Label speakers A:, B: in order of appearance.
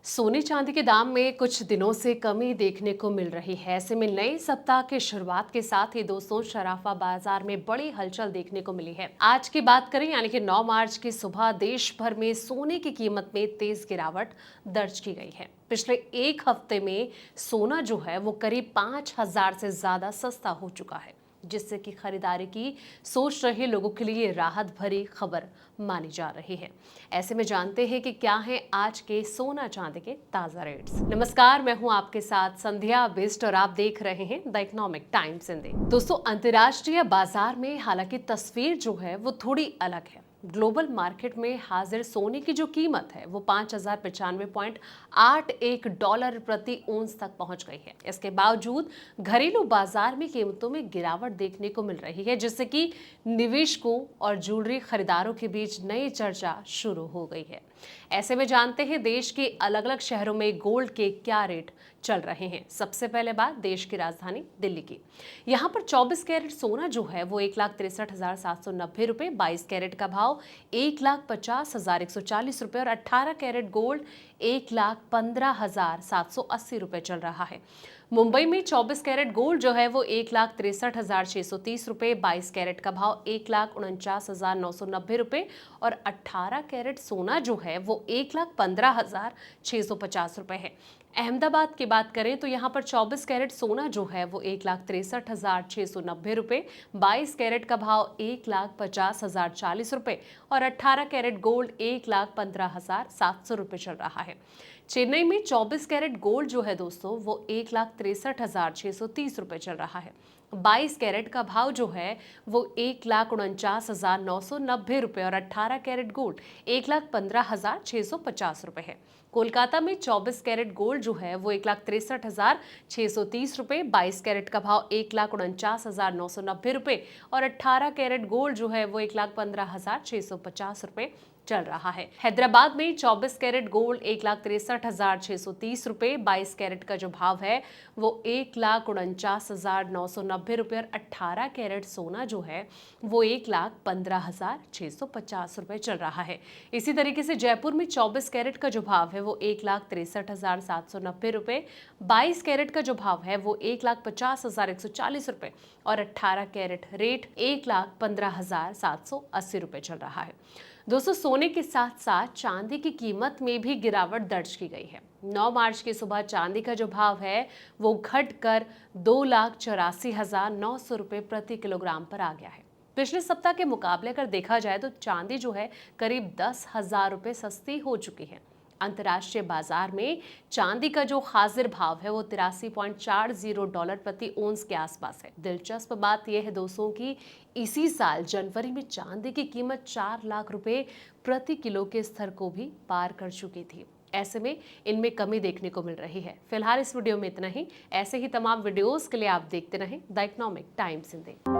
A: सोने चांदी के दाम में कुछ दिनों से कमी देखने को मिल रही है। ऐसे में नए सप्ताह की शुरुआत के साथ ही दोस्तों शराफा बाजार में बड़ी हलचल देखने को मिली है। आज की बात करें यानी कि 9 मार्च की सुबह देश भर में सोने की कीमत में तेज गिरावट दर्ज की गई है। पिछले एक हफ्ते में सोना जो है वो करीब 5,000 से ज्यादा सस्ता हो चुका है, जिससे कि खरीदारी की सोच रहे लोगों के लिए राहत भरी खबर मानी जा रही है। ऐसे में जानते हैं कि क्या है आज के सोना चांदी के ताजा रेट्स। नमस्कार, मैं हूं आपके साथ संध्या बिस्ट और आप देख रहे हैं द इकोनॉमिक टाइम्स हिंदी। दोस्तों, अंतर्राष्ट्रीय बाजार में हालांकि तस्वीर जो है वो थोड़ी अलग है। ग्लोबल मार्केट में हाजिर सोने की जो कीमत है वो 5,095.81 डॉलर प्रति ओंस तक पहुंच गई है। इसके बावजूद घरेलू बाजार में कीमतों में गिरावट देखने को मिल रही है, जिससे कि निवेशकों और ज्वेलरी खरीदारों के बीच नई चर्चा शुरू हो गई है। ऐसे में जानते हैं देश के अलग अलग शहरों में गोल्ड के क्या रेट चल रहे हैं। सबसे पहले बात देश की राजधानी दिल्ली की। यहाँ पर 24 कैरेट सोना जो है वो 1,63,790 रुपए, 22 कैरेट का भाव 1,50,140 रुपए और 18 कैरेट गोल्ड 1,15,780 रुपए चल रहा है। मुंबई में 24 कैरेट गोल्ड जो है वो 1,63,630 रुपए, 22 कैरेट का भाव 1,49,990 रुपए और 18 कैरेट सोना जो है वो 1,15,650 रुपए है। अहमदाबाद की बात करें तो यहाँ पर 24 कैरेट सोना जो है वो 1,63,690 रुपए, 22 कैरेट का भाव 1,50,040 रुपए और 18 कैरेट गोल्ड 1,15,700 रुपए चल रहा है। चेन्नई में 24 कैरेट गोल्ड जो है दोस्तों वो 1,63,630 रुपए चल रहा है। 22 कैरेट का भाव जो है वो 1,49,990 रुपए और 18 कैरेट गोल्ड 1,15,650 रुपए है। कोलकाता में 24 कैरेट गोल्ड जो है वो 1,63,630 रुपए, 22 कैरेट का भाव 1,49,990 रुपए और 18 कैरेट गोल्ड जो है वो 1,15,650 रुपए चल रहा है। हैदराबाद में 24 कैरेट गोल्ड 1,63,630 रुपए, 22 कैरेट का जो भाव है वो 1,49,990 रुपए और 18 कैरेट सोना जो है वो 1,15,650 रुपए चल रहा है। इसी तरीके से जयपुर में 24 कैरेट का जो भाव है वो 1,63,790 रुपए, 22 कैरेट का जो भाव है वो 1,50,140 रुपए और 18 कैरेट रेट 1,15,780 रुपए चल रहा है। दोस्तों, सोने के साथ साथ चांदी की कीमत में भी गिरावट दर्ज की गई है। 9 मार्च की सुबह चांदी का जो भाव है वो घटकर 2,84,900 रुपए प्रति किलोग्राम पर आ गया है। पिछले सप्ताह के मुकाबले अगर देखा जाए तो चांदी जो है करीब 10,000 रुपए सस्ती हो चुकी है। अंतर्राष्ट्रीय बाजार में चांदी का जो हाजिर भाव है वो 83.40 डॉलर प्रति ओंस के आसपास है। दिलचस्प बात यह है दोस्तों कि इसी साल जनवरी में चांदी की कीमत 4 लाख रुपए प्रति किलो के स्तर को भी पार कर चुकी थी। ऐसे में इनमें कमी देखने को मिल रही है। फिलहाल इस वीडियो में इतना ही। ऐसे ही तमाम वीडियोस के लिए आप देखते रहें द इकोनॉमिक टाइम्स हिंदी।